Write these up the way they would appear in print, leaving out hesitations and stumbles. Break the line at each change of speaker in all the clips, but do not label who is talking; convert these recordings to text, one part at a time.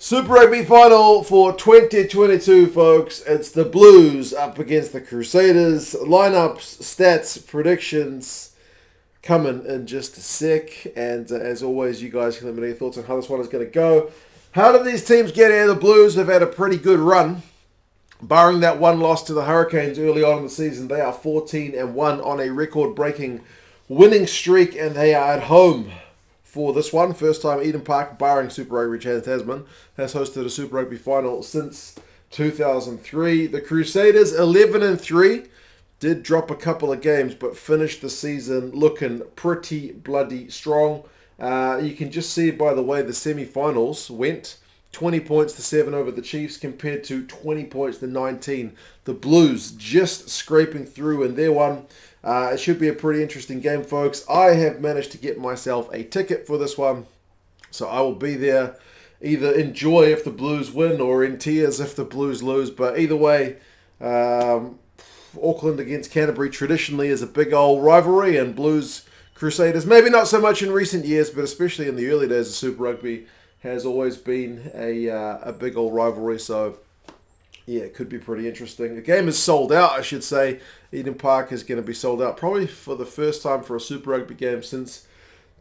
Super Rugby final for 2022, folks. It's the Blues up against the Crusaders. Lineups, stats, predictions coming in just a sec. And as always, you guys can let me know your thoughts on how this one is going to go. How did these teams get here? The Blues have had a pretty good run. Barring that one loss to the Hurricanes early on in the season, they are 14-1 on a record-breaking winning streak, and they are at home for this one. First time Eden Park, barring Super Rugby Tasman, has hosted a Super Rugby final since 2003. The Crusaders, 11-3, did drop a couple of games, but finished the season looking pretty bloody strong. You can just see by the way the semi-finals went. 20 points to 7 over the Chiefs compared to 20 points to 19. The Blues just scraping through in their one. It should be a pretty interesting game, folks. I have managed to get myself a ticket for this one, so I will be there. Either enjoy if the Blues win or in tears if the Blues lose. But either way, Auckland against Canterbury traditionally is a big old rivalry, and Blues Crusaders, maybe not so much in recent years, but especially in the early days of Super Rugby, has always been a big old rivalry. So yeah, it could be pretty interesting. The game is sold out, I should say. Eden Park is going to be sold out probably for the first time for a Super Rugby game since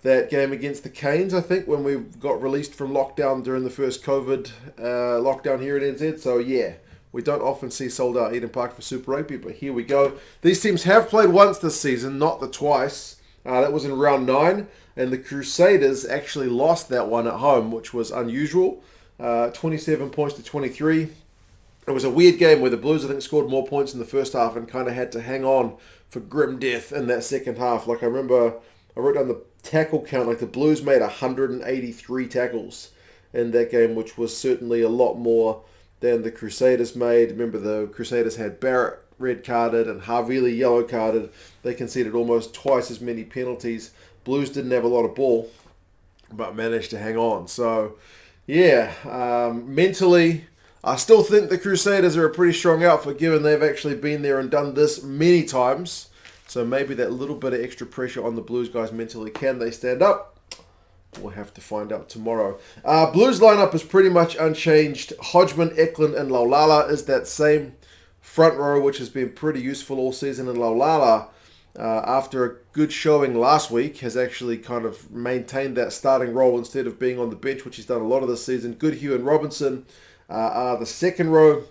that game against the Canes, I think, when we got released from lockdown during the first COVID lockdown here at NZ. So yeah, we don't often see sold out Eden Park for Super Rugby, but here we go. These teams have played once this season, not the twice. That was in round 9, and the Crusaders actually lost that one at home, which was unusual. 27 points to 23. It was a weird game where the Blues, I think, scored more points in the first half and kind of had to hang on for grim death in that second half. Like, I remember, I wrote down the tackle count, like the Blues made 183 tackles in that game, which was certainly a lot more than the Crusaders made. Remember, the Crusaders had Barrett red carded and Havili yellow carded. They conceded almost twice as many penalties. Blues didn't have a lot of ball, but managed to hang on. So, yeah, mentally, I still think the Crusaders are a pretty strong outfit, given they've actually been there and done this many times. So maybe that little bit of extra pressure on the Blues guys mentally. Can they stand up? We'll have to find out tomorrow. Blues lineup is pretty much unchanged. Hodgman, Eklund, and Laulala is that same front row, which has been pretty useful all season. And Laulala, after a good showing last week, has actually kind of maintained that starting role instead of being on the bench, which he's done a lot of this season. Goodhue and Robinson are the second row.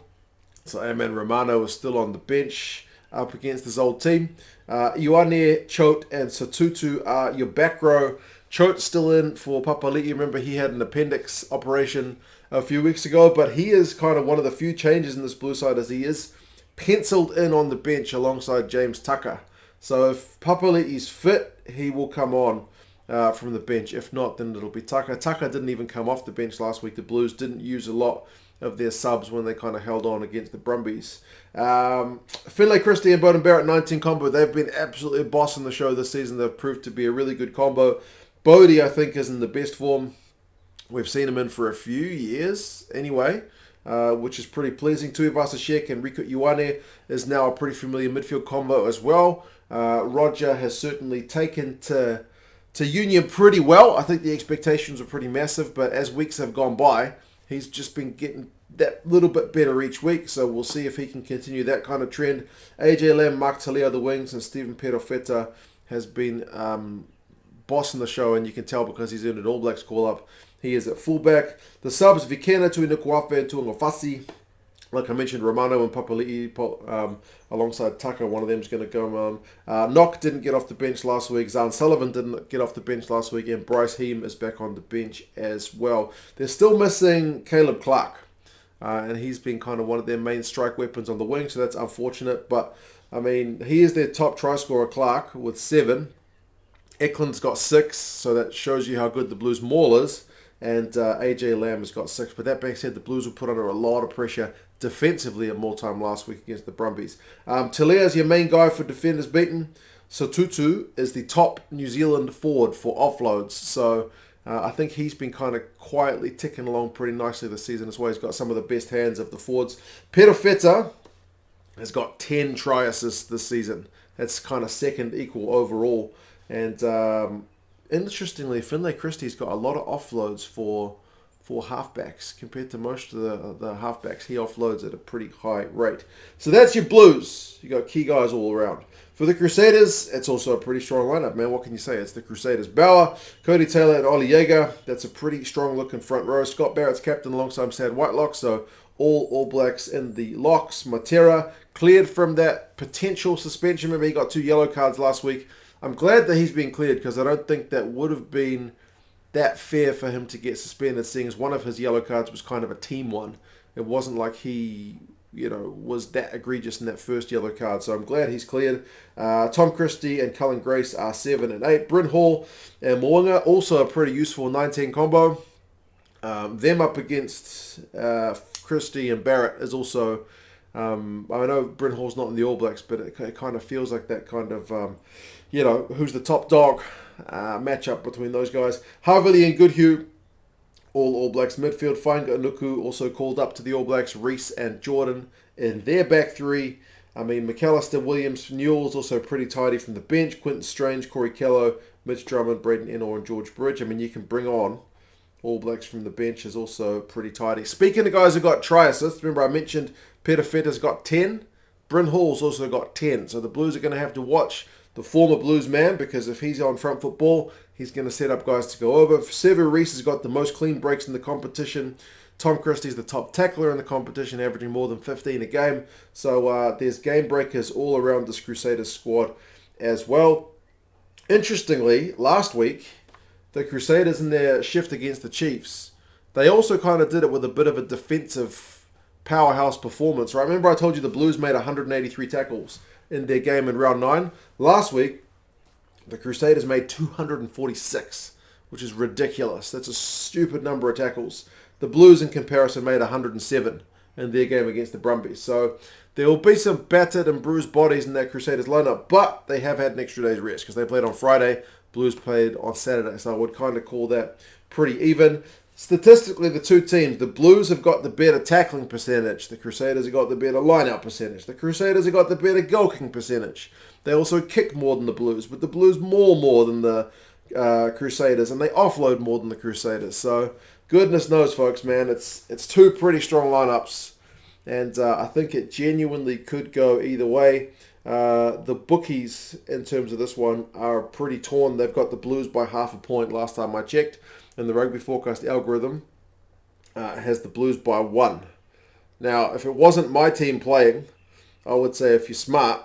So Romano is still on the bench up against his old team. Ioane, Choat, and Sotutu are your back row. Choat's still in for Papalii. Remember, he had an appendix operation a few weeks ago, but he is kind of one of the few changes in this Blue side, as he is penciled in on the bench alongside James Tucker. So if Papalii is fit, he will come on from the bench. If not, then it'll be Tucker. Tucker didn't even come off the bench last week. The Blues didn't use a lot of their subs when they kind of held on against the Brumbies. Finlay, Christie, and Beauden Barrett 19 combo. They've been absolutely bossing the show this season. They've proved to be a really good combo. Beauden, I think, is in the best form we've seen him in for a few years anyway, which is pretty pleasing. Tuivasa-Sheck and Rieko Ioane is now a pretty familiar midfield combo as well. Roger has certainly taken to Union pretty well. I think the expectations were pretty massive, but as weeks have gone by, he's just been getting that little bit better each week, so we'll see if he can continue that kind of trend. AJ Lam, Mark Telea the wings, and Stephen Perofeta has been bossing the show, and you can tell because he's earned an All Blacks call-up. He is at fullback. The subs, Vikena, Tuungafasi, and Tuungafasi. Like I mentioned, Romano and Papalii alongside Tucker. One of them is going to go on. Nock didn't get off the bench last week. Zan Sullivan didn't get off the bench last week. And Bryce Heem is back on the bench as well. They're still missing Caleb Clark. And he's been kind of one of their main strike weapons on the wing. So that's unfortunate. But, I mean, he is their top try scorer, Clark, with 7. Eklund's got 6. So that shows you how good the Blues maul is. And AJ Lam has got 6. But that being said, the Blues were put under a lot of pressure defensively at more time last week against the Brumbies. Telea is your main guy for defenders beaten. Sotutu is the top New Zealand forward for offloads. So I think he's been kind of quietly ticking along pretty nicely this season as well. He's got some of the best hands of the forwards. Perofeta has got 10 try assists this season. That's kind of second equal overall. And interestingly, Finlay Christie's got a lot of offloads for for halfbacks compared to most of the halfbacks. He offloads at a pretty high rate. So that's your Blues. You got key guys all around. For the Crusaders, it's also a pretty strong lineup, man. What can you say? It's the Crusaders. Bauer, Cody Taylor, and Ollie Jaeger. That's a pretty strong-looking front row. Scott Barrett's captain alongside Sad Whitelock, so all Blacks in the locks. Matera cleared from that potential suspension. Remember, he got 2 yellow cards last week. I'm glad that he's been cleared because I don't think that would have been that fair for him to get suspended, seeing as one of his yellow cards was kind of a team one. It wasn't like he, was that egregious in that first yellow card. So I'm glad he's cleared. Tom Christie and Cullen Grace are 7 and 8. Bryn Hall and Mo'unga, also a pretty useful 19 combo. Them up against Christie and Barrett is also, I know Bryn Hall's not in the All Blacks, but it kind of feels like that kind of, who's the top dog matchup between those guys. Havili and Goodhue, all Blacks midfield. Fainga'anuku also called up to the All Blacks. Reese and Jordan in their back three. I mean, McAllister, Williams, Newell's also pretty tidy from the bench. Quinton Strange, Corey Kello, Mitch Drummond, Braden Ennor, and George Bridge. I mean, you can bring on All Blacks from the bench is also pretty tidy. Speaking of guys who got try assists, remember I mentioned Perofeta's got 10. Bryn Hall's also got 10. So the Blues are going to have to watch the former Blues man, because if he's on front football, he's going to set up guys to go over. Sever Reese has got the most clean breaks in the competition. Tom Christie's the top tackler in the competition, averaging more than 15 a game. So there's game breakers all around this Crusaders squad as well. Interestingly, last week, the Crusaders in their shift against the Chiefs, they also kind of did it with a bit of a defensive powerhouse performance, right? Remember I told you the Blues made 183 tackles in their game in round 9. Last week, the Crusaders made 246, which is ridiculous. That's a stupid number of tackles. The Blues, in comparison, made 107 in their game against the Brumbies. So there will be some battered and bruised bodies in that Crusaders lineup, but they have had an extra day's rest because they played on Friday. Blues played on Saturday, so I would kind of call that pretty even. Statistically, the two teams, the Blues have got the better tackling percentage. The Crusaders have got the better line-out percentage. The Crusaders have got the better goal-kicking percentage. They also kick more than the Blues, but the Blues more than the Crusaders, and they offload more than the Crusaders. So, goodness knows, folks, man, it's two pretty strong lineups, and I think it genuinely could go either way. The bookies, in terms of this one, are pretty torn. They've got the Blues by half a point last time I checked. And the Rugby Forecast algorithm has the Blues by 1. Now, if it wasn't my team playing, I would say if you're smart,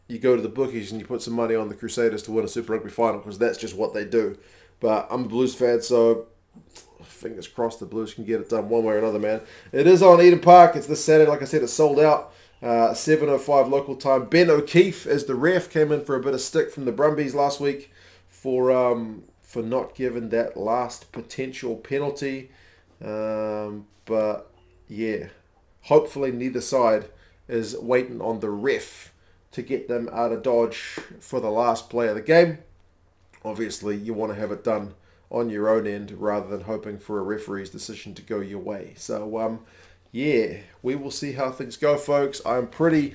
you go to the bookies and you put some money on the Crusaders to win a Super Rugby final, because that's just what they do. But I'm a Blues fan, so fingers crossed the Blues can get it done one way or another, man. It is on Eden Park. It's this Saturday. Like I said, it's sold out. 7:05 local time. Ben O'Keefe, as the ref, came in for a bit of stick from the Brumbies last week for not giving that last potential penalty. But yeah, hopefully neither side is waiting on the ref to get them out of dodge for the last play of the game. Obviously, you want to have it done on your own end rather than hoping for a referee's decision to go your way. So, yeah, we will see how things go, folks. I'm pretty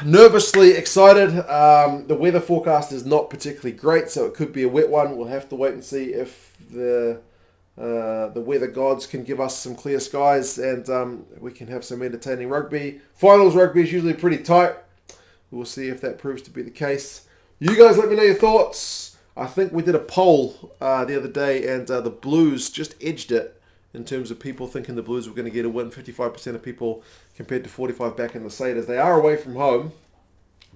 nervously excited. The weather forecast is not particularly great, so it could be a wet one. We'll have to wait and see if the weather gods can give us some clear skies and we can have some entertaining rugby. Finals rugby is usually pretty tight. We'll see if that proves to be the case. You guys let me know your thoughts. I think we did a poll the other day, and the Blues just edged it in terms of people thinking the Blues were going to get a win. 55% of people compared to 45% back in the Crusaders. They are away from home,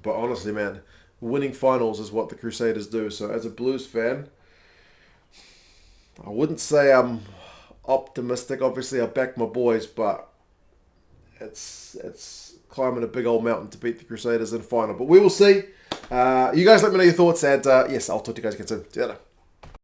but honestly, man, winning finals is what the Crusaders do. So as a Blues fan, I wouldn't say I'm optimistic. Obviously, I back my boys, but it's climbing a big old mountain to beat the Crusaders in final. But we will see. You guys let me know your thoughts, and yes, I'll talk to you guys again soon. See you later.